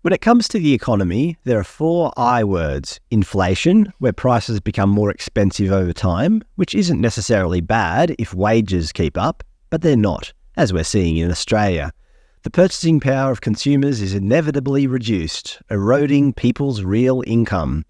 When it comes to the economy, there are 4 I words. Inflation, where prices become more expensive over time, which isn't necessarily bad if wages keep up, but they're not, as we're seeing in Australia. The purchasing power of consumers is inevitably reduced, eroding people's real income.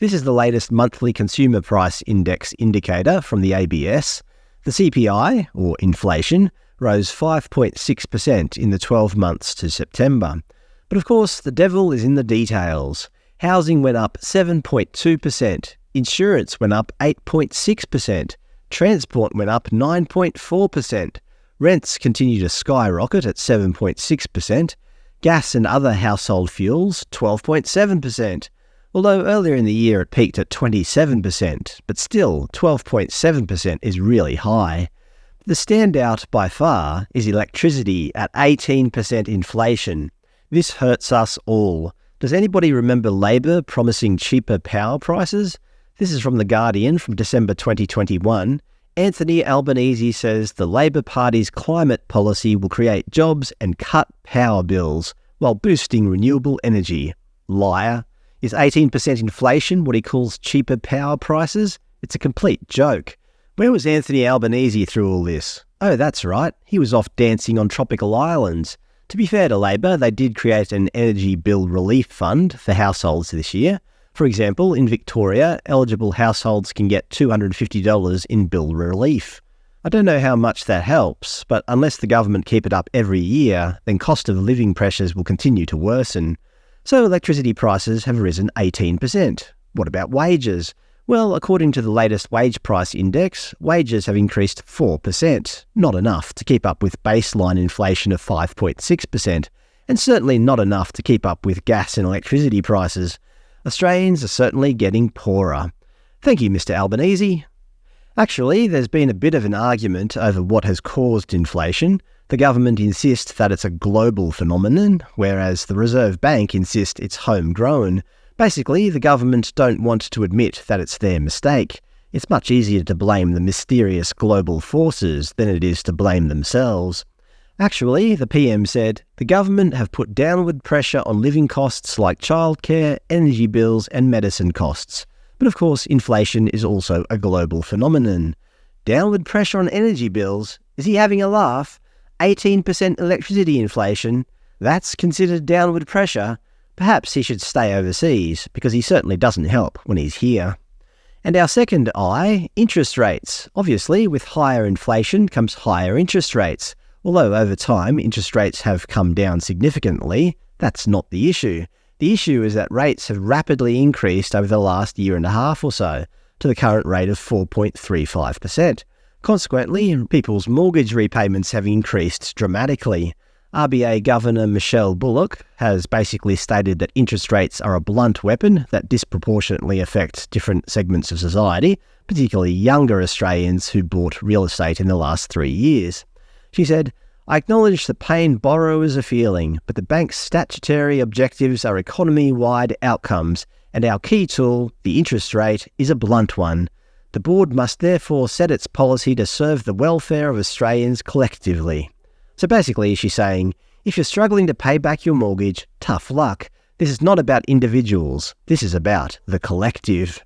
This is the latest monthly consumer price index indicator from the ABS. The CPI, or inflation, rose 5.6% in the 12 months to September. But of course, the devil is in the details. Housing went up 7.2%, insurance went up 8.6%, transport went up 9.4%, rents continue to skyrocket at 7.6%, gas and other household fuels 12.7%, although earlier in the year it peaked at 27%, but still 12.7% is really high. The standout by far is electricity at 18% inflation. This hurts us all. Does anybody remember Labor promising cheaper power prices? This is from The Guardian from December 2021. Anthony Albanese says the Labor Party's climate policy will create jobs and cut power bills while boosting renewable energy. Liar. Is 18% inflation what he calls cheaper power prices? It's a complete joke. Where was Anthony Albanese through all this? Oh, that's right. He was off dancing on tropical islands. To be fair to Labor, they did create an energy bill relief fund for households this year. For example, in Victoria, eligible households can get $250 in bill relief. I don't know how much that helps, but unless the government keep it up every year, then cost of living pressures will continue to worsen. So electricity prices have risen 18%. What about wages? Well, according to the latest wage price index, wages have increased 4%. Not enough to keep up with baseline inflation of 5.6%, and certainly not enough to keep up with gas and electricity prices. Australians are certainly getting poorer. Thank you, Mr. Albanese. Actually, there's been a bit of an argument over what has caused inflation. The government insists that it's a global phenomenon, whereas the Reserve Bank insists it's homegrown. Basically, the government don't want to admit that it's their mistake. It's much easier to blame the mysterious global forces than it is to blame themselves. Actually, the PM said, the government have put downward pressure on living costs like childcare, energy bills and medicine costs. But of course, inflation is also a global phenomenon. Downward pressure on energy bills? Is he having a laugh? 18% electricity inflation? That's considered downward pressure? Perhaps he should stay overseas, because he certainly doesn't help when he's here. And our second I, interest rates. Obviously, with higher inflation comes higher interest rates. Although over time, interest rates have come down significantly, that's not the issue. The issue is that rates have rapidly increased over the last year and a half or so, to the current rate of 4.35%. Consequently, people's mortgage repayments have increased dramatically. RBA Governor Michele Bullock has basically stated that interest rates are a blunt weapon that disproportionately affect different segments of society, particularly younger Australians who bought real estate in the last 3 years. She said, I acknowledge the pain borrowers are feeling, but the bank's statutory objectives are economy-wide outcomes, and our key tool, the interest rate, is a blunt one. The board must therefore set its policy to serve the welfare of Australians collectively. So basically, she's saying, if you're struggling to pay back your mortgage, tough luck. This is not about individuals. This is about the collective.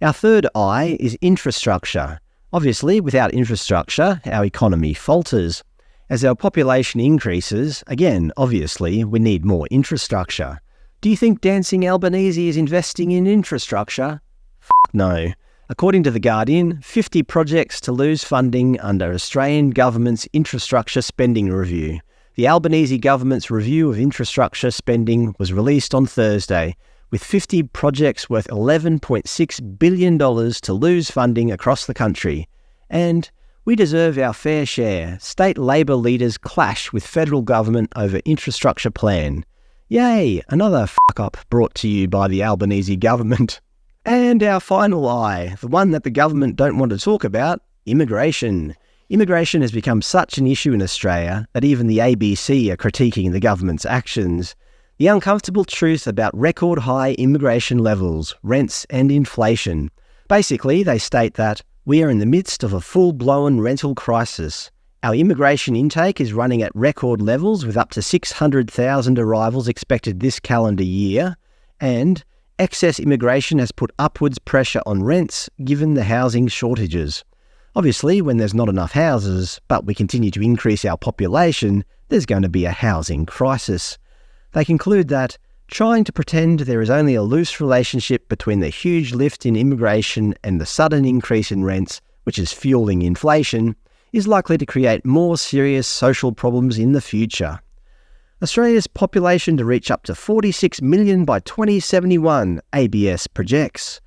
Our third I is infrastructure. Obviously, without infrastructure, our economy falters. As our population increases, again, obviously, we need more infrastructure. Do you think Dancing Albanese is investing in infrastructure? No. According to The Guardian, 50 projects to lose funding under Australian government's infrastructure spending review. The Albanese government's review of infrastructure spending was released on Thursday, with 50 projects worth $11.6 billion to lose funding across the country. And we deserve our fair share. State Labor leaders clash with federal government over infrastructure plan. Yay, another fuck-up brought to you by the Albanese government. And our final I, the one that the government don't want to talk about, immigration. Immigration has become such an issue in Australia that even the ABC are critiquing the government's actions. The uncomfortable truth about record high immigration levels, rents and inflation. Basically, they state that we are in the midst of a full-blown rental crisis. Our immigration intake is running at record levels with up to 600,000 arrivals expected this calendar year, and excess immigration has put upwards pressure on rents given the housing shortages. Obviously, when there's not enough houses, but we continue to increase our population, there's going to be a housing crisis. They conclude that trying to pretend there is only a loose relationship between the huge lift in immigration and the sudden increase in rents, which is fueling inflation, is likely to create more serious social problems in the future. Australia's population to reach up to 46 million by 2071, ABS projects.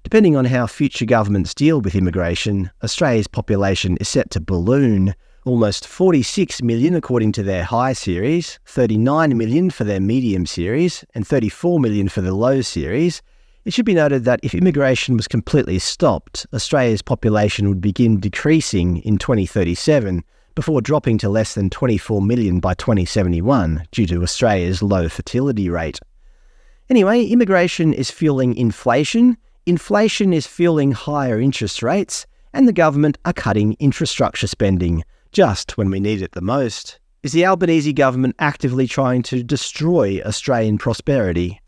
Depending on how future governments deal with immigration, Australia's population is set to balloon. Almost 46 million according to their high series, 39 million for their medium series, and 34 million for the low series. It should be noted that if immigration was completely stopped, Australia's population would begin decreasing in 2037, before dropping to less than 24 million by 2071 due to Australia's low fertility rate. Anyway, immigration is fueling inflation is fueling higher interest rates, and the government are cutting infrastructure spending, just when we need it the most. Is the Albanese government actively trying to destroy Australian prosperity?